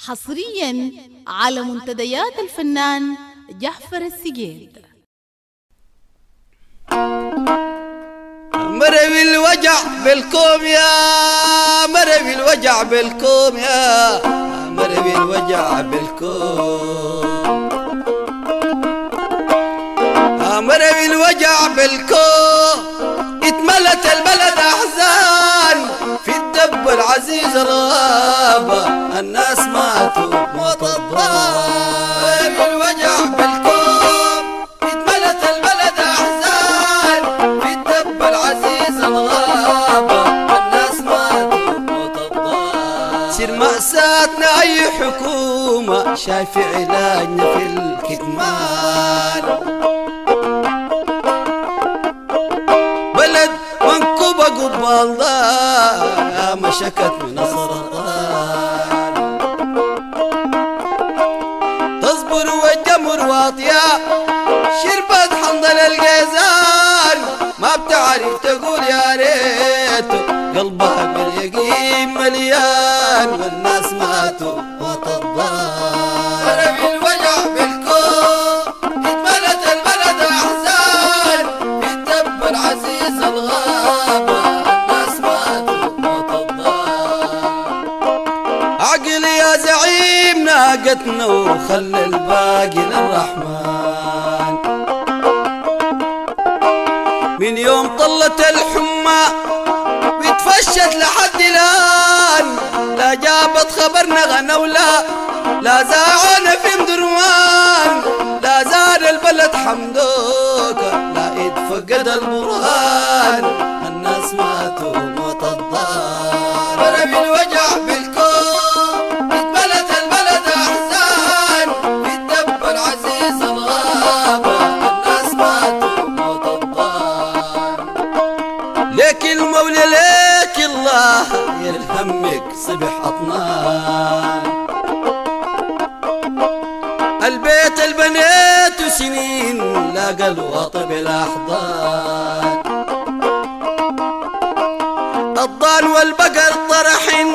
حصريا على منتديات الفنان جعفر السجيد. مرمي الوجع بالكوم يا مرمي الوجع بالكوم يا مرمي الوجع بالكوم مرمي الوجع بالكوم اتملت البلد احزان في الدب العزيز الغابة الناس ماتوا موت الضال مرمي الوجع بالكوم اتملت البلد احزان في الدب العزيز الغابة الناس ماتوا موت الضال سير مأساتنا اي حكومة شايفة علاجنا في الكتمان بلد منكوبة قبال ضاع ما شكت من السرطان تصبر والجمر واطية شربت حنظل الجيزان ما بتعرف تقول يا ريت قلبها باليقين مليان والناس ماتوا موت الضال مرمي الوجع بالكوم اتملت البلد احزان في الدب العزيز الغابة الناس ماتوا موت الضال عقل يا زعيم ناقتنا وخلي الباقي للرحمن من يوم طلت الحمى وتفشت لحد الآن لا جابت خبرنا غنى لا زاعنا في مدروان لا زاد البلد حمدوك لا يتفقد البرهان الناس ماتوا موت الضال مرمي الوجع بالكوم اتملت البلد احزان في الدب العزيز الغابة الناس ماتوا موت الضال ليك المولى ليك الله يرحمك صبح أطنان البيت البنيت سنين لاقى الوطن بالأحضان الضان والبقر طرحن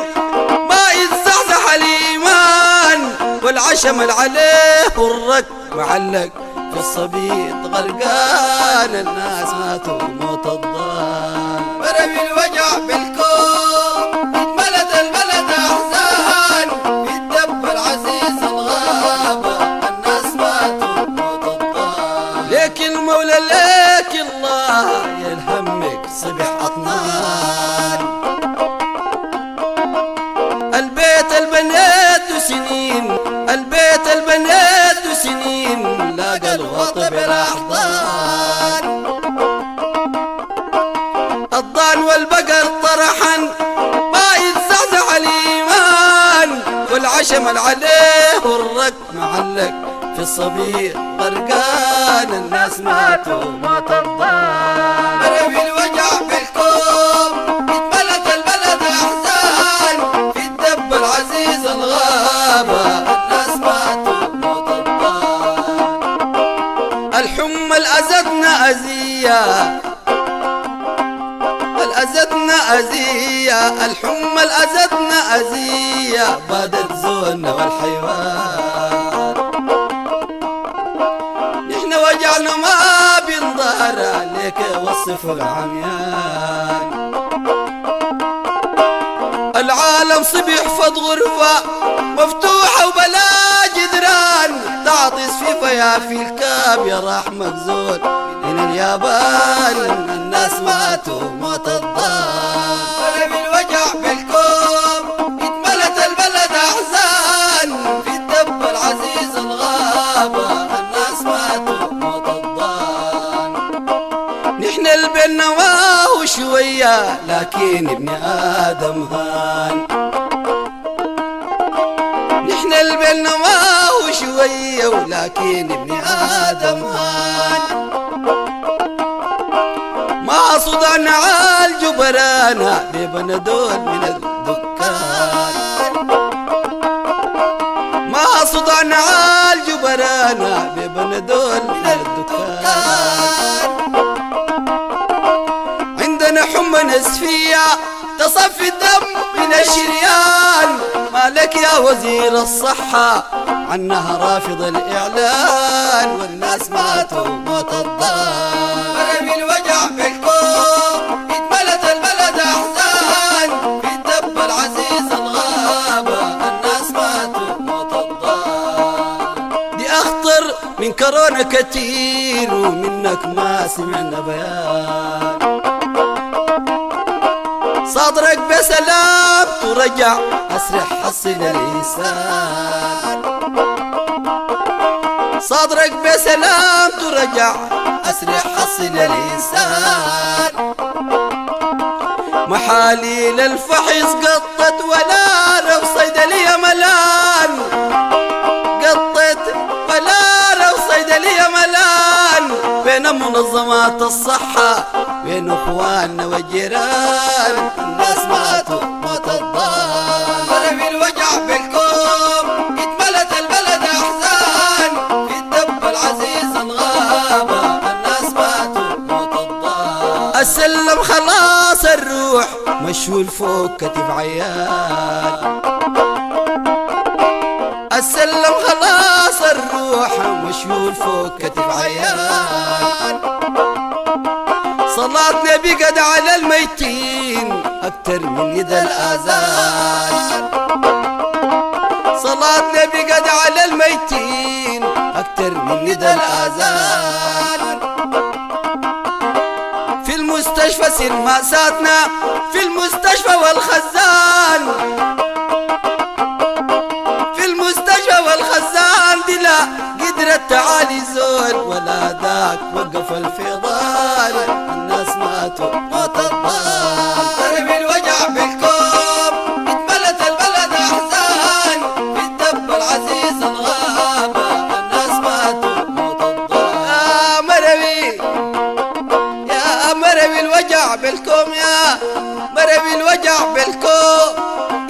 ما يتزحزح الإيمان والعشم عليه والرك معلق في الصبيط غرقان الناس ماتوا موت الضال مرمي الوجع بالكوم اتملت البلد أحزان في الدب العزيز الغابة الناس ماتوا موت الضال ليك المولى ليك الله يرحمك صبح أطنان البيت البنيت سنين البيت البنيت سنين لاقى الوطن بالأحضان الضان والبقر طرحا ما يتزعزع الإيمان والعشم عليه والرك معلق في الصبير غرقان الناس ماتوا موت الضال مرمي الوجع بالكوم اتملت البلد أحزان في الدب العزيز الغابة الناس ماتوا موت الضال الحمى الأزدنا أزية الأزدنا أزية الحمى الأزدنا أزية بادت زونا والحيوان نحن وجعنا ما بنظهر عليك وصف العميان العالم صبح فض غرفة مفتوحة وبلا جدران تعطس في فيافي الكاب يا رحمة زول من اليابان الناس ماتوا موت الضال مرمي الوجع بالكوم اتملت البلد احزان في الدب العزيز الغابة الناس ماتوا موت الضال نحن البنا ما هو شوية لكن ابن آدم هان نحن البنا ما هو شوية ولكن ابن آدم هان ما صدعنا عال جبرانا ببنا دول من الدكان ما صدعنا عال جبرانا ببنا دول من الدكان عندنا حمى نسفية تصفي الدم من الشريان ما مالك يا وزير الصحة عنها رافض الإعلان والناس ماتوا موت الضال. مرمي الوجع بالكوم اتملت البلد أحزان في الدب العزيز الغابة الناس ماتوا موت الضال. دي أخطر من كورونا كتير ومنك ما سمعنا بيان. صدرك بسلام ترجع أسرح حصل الإنسان. صدرك بسلام ترجع أسرح حصل الإنسان. محاليل الفحص قطت ولا لو صيدلية ملان. قطت ولا لو صيدلية ملان بين منظمات الصحة بين اخواننا والجيران الناس ماتوا موت الضال. مرمي الوجع بالكوم اتملت البلد أحزان في الدب العزيز الغابة الناس ماتوا موت الضال. السلم خلاص الروح مشهول فوق كتف عيال. السلم خلاص الروح مشهول فوق كتف عيال. صلاتنا بقد على الميتين أكتر من ندى الآذان. صلاتنا بقد على الميتين أكتر من ندى الآذان. في المستشفى سن مأساتنا في المستشفى والخزان. في المستشفى والخزان دي لا قدرت تعالي زول ولا داك وقف الفيضان الناس ماتوا موت الضال. مرمي الوجع بالكوم اتملت البلد أحزان في الدب العزيز الغابة الناس ماتوا موت الضال. يا مرمي يا مرمي الوجع بالكوم يا مرمي الوجع بالكوم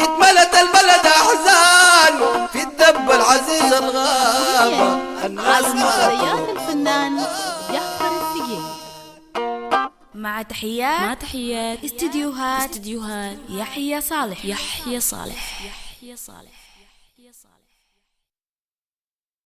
اتملت البلد أحزان في الدب العزيز الغابة الناس على ماتوا. منتديات الفنان يحفر السجين. مع تحيات استديوهات يحيى صالح.